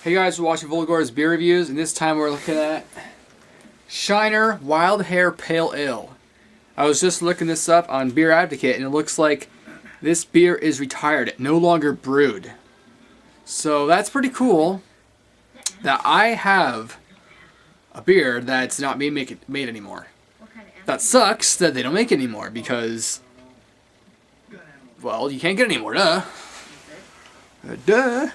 Hey guys, we're watching Volgor's beer reviews, and this time we're looking at Shiner Wild Hare Pale Ale. I was just looking this up on Beer Advocate, and it looks like this beer is retired, no longer brewed. So that's pretty cool that I have a beer that's not being made anymore. That sucks that they don't make it anymore because, well, you can't get it anymore, duh. Duh.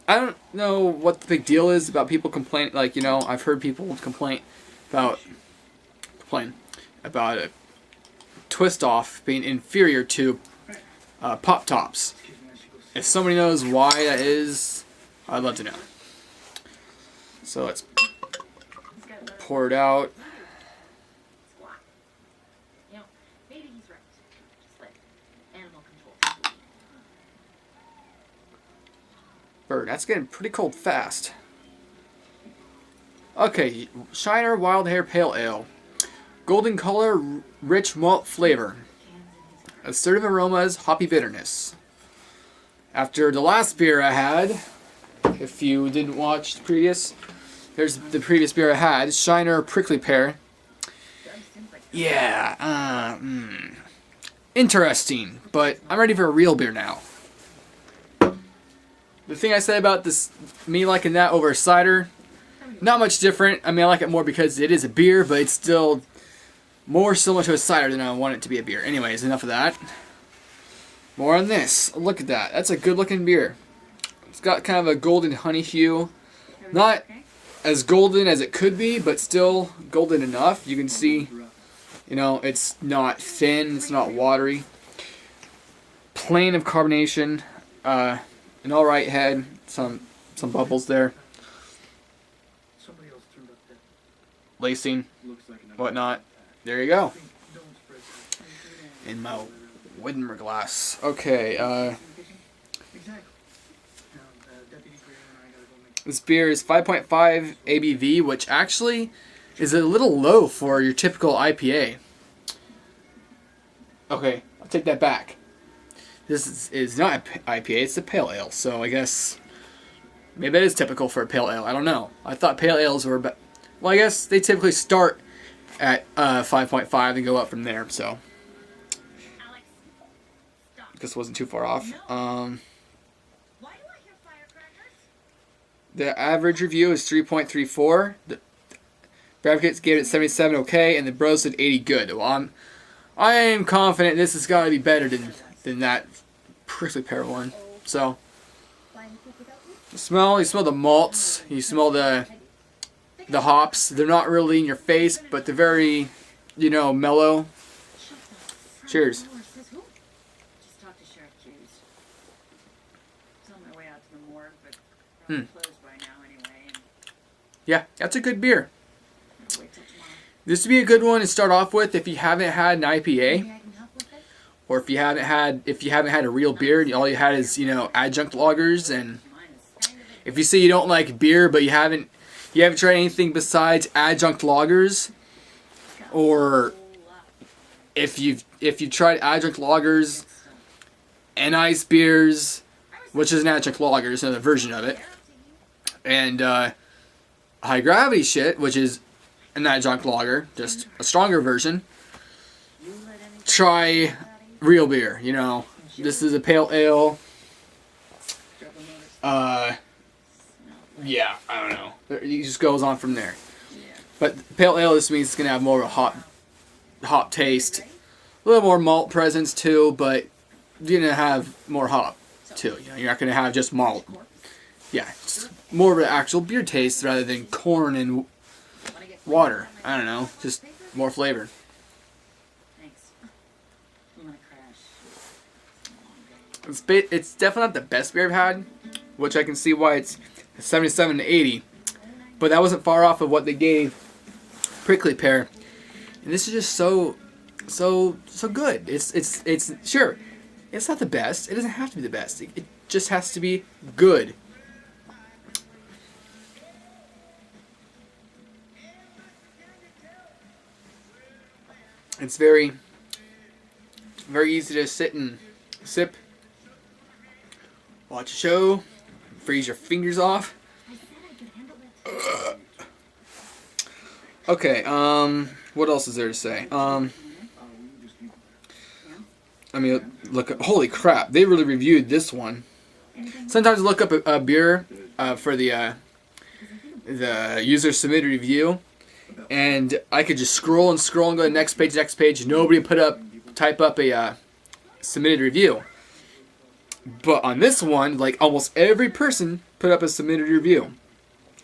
I don't know what the big deal is about people complaining. Like, you know, I've heard people complain about a twist off being inferior to pop tops. If somebody knows why that is, I'd love to know. So let's pour it out. That's getting pretty cold fast. Okay, Shiner Wild Hare Pale Ale. Golden color, rich malt flavor. Assertive aromas, hoppy bitterness. After the last beer I had, if you didn't watch the previous, here's the previous beer I had, Shiner Prickly Pear. Yeah, interesting, but I'm ready for a real beer now. The thing I said about this, me liking that over cider, not much different. I mean, I like it more because it is a beer, but it's still more similar to a cider than I want it to be a beer. Anyways, enough of that. More on this. Look at that. That's a good looking beer. It's got kind of a golden honey hue. Not as golden as it could be, but still golden enough. You can see, you know, it's not thin, it's not watery. Plain of carbonation. An alright head, some bubbles there. Lacing, whatnot. There you go. In my wooden glass. Okay, this beer is 5.5 ABV, which actually is a little low for your typical IPA. Okay, I'll take that back. This is not an IPA, it's a pale ale, so I guess maybe that is typical for a pale ale. I don't know. I thought pale ales were, well, I guess they typically start at 5.5 and go up from there, so this wasn't too far off. The average review is 3.34. The Advocates gave it 77 okay, and the Bros said 80 good. Well, I am confident this has got to be better than that prickly pear one. So, you smell the malts, you smell the hops. They're not really in your face, but they're very, you know, mellow. Cheers. Yeah, that's a good beer. This would be a good one to start off with if you haven't had an IPA. Or if you haven't had a real beer and all you had is, you know, adjunct lagers, and if you say you don't like beer but you haven't tried anything besides adjunct lagers, or if you've tried adjunct lagers and ice beers, which is an adjunct lager, it's another version of it, and high gravity shit, which is an adjunct lager, just a stronger version, try real beer. You know, this is a pale ale. Yeah, I don't know. It just goes on from there. But pale ale just means it's gonna have more of a hop taste, a little more malt presence too, but you're gonna have more hop too. You know, you're not gonna have just malt. Yeah, it's more of an actual beer taste rather than corn and water. I don't know, just more flavor. It's definitely not the best beer I've had, which I can see why it's 77 to 80, but that wasn't far off of what they gave Prickly Pear, and this is just so good. It's sure, it's not the best. It doesn't have to be the best. It just has to be good. It's very easy to sit and sip, watch a show, freeze your fingers off. Okay, what else is there to say? I mean, look, holy crap, they really reviewed this one. Sometimes I look up a beer for the user submitted review, and I could just scroll and scroll and go to the next page. Nobody type up a submitted review. But on this one, like almost every person put up a submitted review.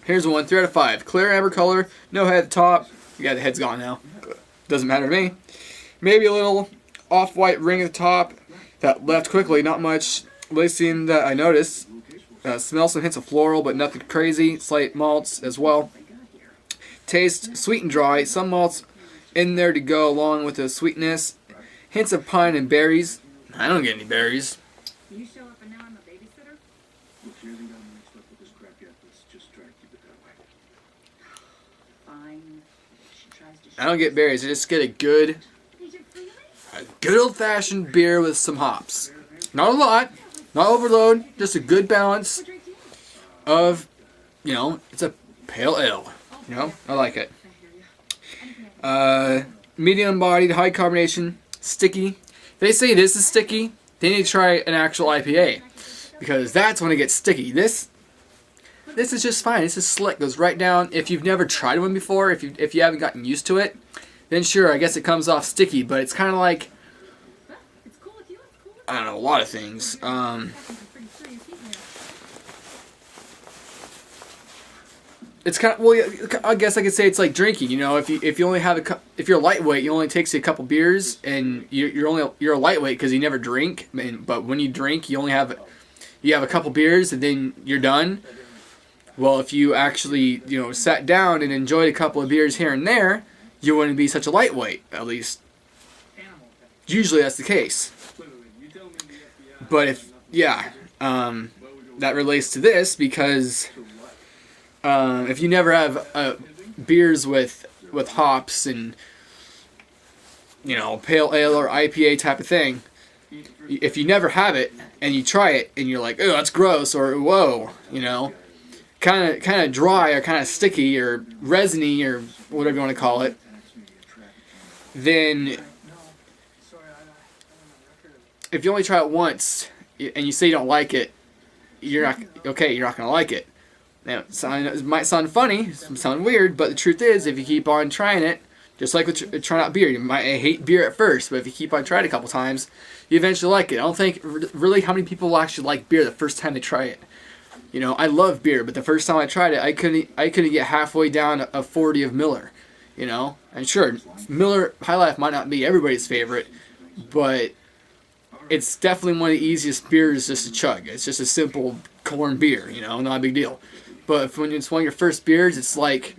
Here's one, 3 out of 5. Clear amber color, no head at the top. Yeah, the head's gone now. Doesn't matter to me. Maybe a little off-white ring at the top that left quickly. Not much lysine that I noticed. Smell some hints of floral, but nothing crazy. Slight malts as well. Taste sweet and dry. Some malts in there to go along with the sweetness. Hints of pine and berries. I don't get any berries. You show up and now I'm a babysitter? Look, she hasn't gotten mixed up with this crap yet. Let's just try to keep it that way. Fine. She tries to I don't get berries. I just get a good old-fashioned beer with some hops. Not a lot, not overload, just a good balance of, you know, it's a pale ale. You know, I like it. Medium bodied, high carbonation, sticky. They say this is sticky. They need to try an actual IPA, because that's when it gets sticky. This is just fine. This is slick. Goes right down. If you've never tried one before, if you haven't gotten used to it, then sure, I guess it comes off sticky. But it's kind of like, I don't know, a lot of things. It's kind of, well, I guess I could say it's like drinking. You know, if you only have if you're lightweight, it only takes you a couple beers, and you're a lightweight because you never drink. But when you drink, you have a couple beers, and then you're done. Well, if you actually sat down and enjoyed a couple of beers here and there, you wouldn't be such a lightweight. At least, usually that's the case. But that relates to this because. If you never have beers with hops and pale ale or IPA type of thing, if you never have it and you try it and you're like, oh, that's gross, or whoa, kind of dry or kind of sticky or resiny or whatever you want to call it, then if you only try it once and you say you don't like it, you're not gonna like it. Now, it might sound funny, sound weird, but the truth is, if you keep on trying it, just like with trying out beer, you might hate beer at first, but if you keep on trying it a couple times, you eventually like it. I don't think really how many people will actually like beer the first time they try it. I love beer, but the first time I tried it, I couldn't get halfway down a 40 of Miller. And sure, Miller High Life might not be everybody's favorite, but it's definitely one of the easiest beers just to chug. It's just a simple corn beer, not a big deal. But when it's one of your first beers, it's like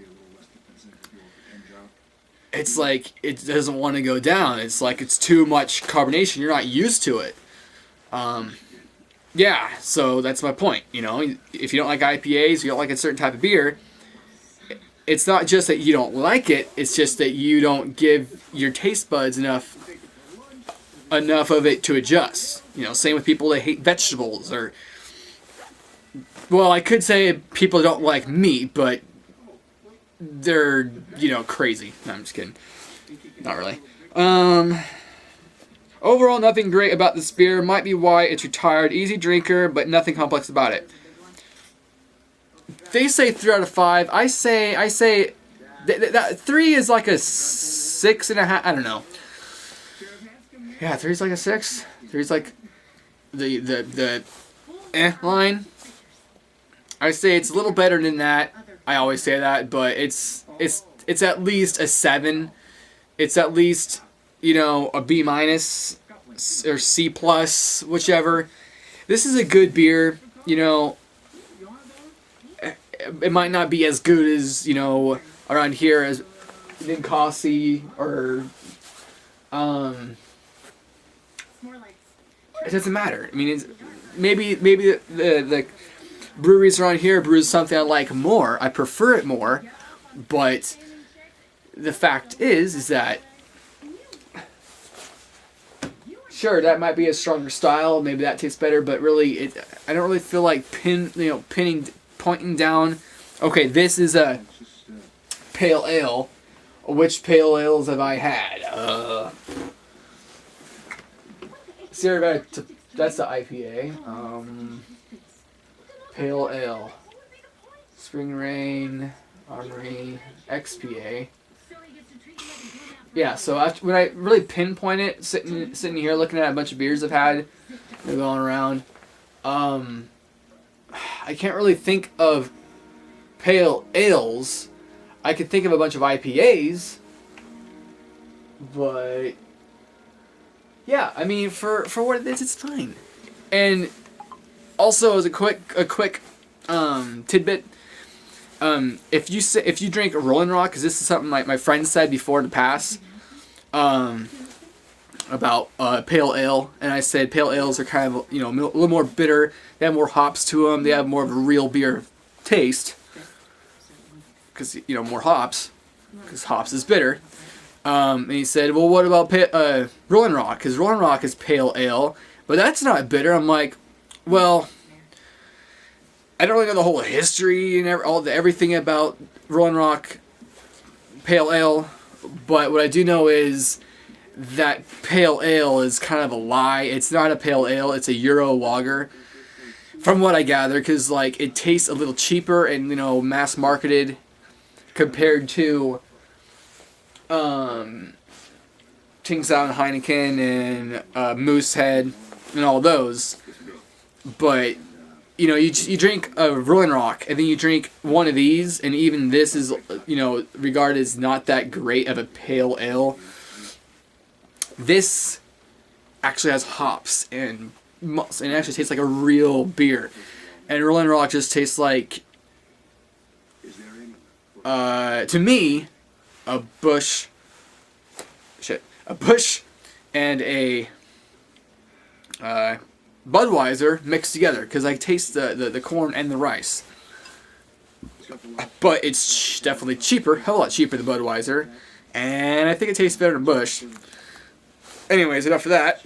it doesn't want to go down. It's like it's too much carbonation. You're not used to it. Yeah, so that's my point. If you don't like IPAs, you don't like a certain type of beer, it's not just that you don't like it. It's just that you don't give your taste buds enough of it to adjust. Same with people that hate vegetables or. Well, I could say people don't like meat, but they're, crazy. No, I'm just kidding. Not really. Overall, nothing great about this beer. Might be why it's retired. Easy drinker, but nothing complex about it. They say 3 out of 5. I say that 3 is like a 6.5. I don't know. Yeah, 3 is like a 6. 3 is like the line. I say it's a little better than that. I always say that, but it's at least a 7. It's at least a B- or C+, whichever. This is a good beer. It might not be as good as around here as Ninkasi or it doesn't matter. I mean, it's maybe the breweries around here brew something I like more. I prefer it more, but the fact is that sure, that might be a stronger style. Maybe that tastes better, but really, I don't really feel like pointing down. Okay, this is a It's just, pale ale. Which pale ales have I had? Sierra, that's the IPA. Pale ale. Spring Rain, Armory, XPA. Yeah, so when I really pinpoint it, sitting here looking at a bunch of beers I've had, they're going around. I can't really think of pale ales. I could think of a bunch of IPAs, but yeah, I mean for what it is, it's fine. And also as a quick tidbit, if you drink Rolling Rock, because this is something like my friend said before to pass, about pale ale, and I said pale ales are kind of a little more bitter. They have more hops to them. They have more of a real beer taste, because more hops, because hops is bitter. And he said, well, what about Rolling Rock? Because Rolling Rock is pale ale, but that's not bitter. I'm like, well, I don't really know the whole history and everything about Rolling Rock pale ale, but what I do know is that pale ale is kind of a lie. It's not a pale ale. It's a Euro lager, from what I gather, because it tastes a little cheaper and mass marketed compared to Tsingtao and Heineken and Moosehead and all those. But you drink a Rolling Rock and then you drink one of these, and even this is regarded as not that great of a pale ale. This actually has hops and it actually tastes like a real beer. And Rolling Rock just tastes like, to me, a Bush and a Budweiser mixed together, because I taste the corn and the rice. But it's definitely cheaper, a hell lot cheaper than Budweiser, and I think it tastes better than Bush. Anyways, enough of that.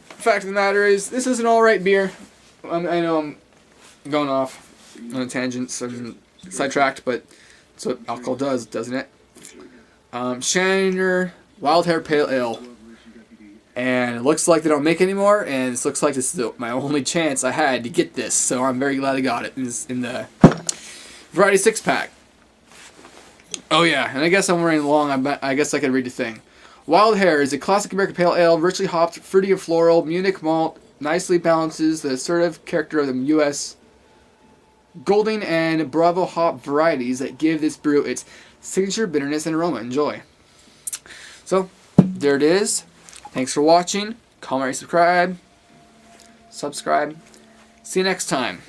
Fact of the matter is, this is an alright beer. I know I'm going off on a tangent and sidetracked, but that's what alcohol does, doesn't it? Shiner Wild Hare Pale Ale. And it looks like they don't make anymore, and it looks like this is my only chance I had to get this, so I'm very glad I got it in the Variety 6-pack. Oh yeah, and I guess I'm running long, I guess I could read the thing. Wild Hare is a classic American pale ale, richly hopped, fruity and floral. Munich malt nicely balances the assertive character of the U.S. Golding and Bravo hop varieties that give this brew its signature bitterness and aroma. Enjoy. So, there it is. Thanks for watching. Comment, rate, subscribe. See you next time.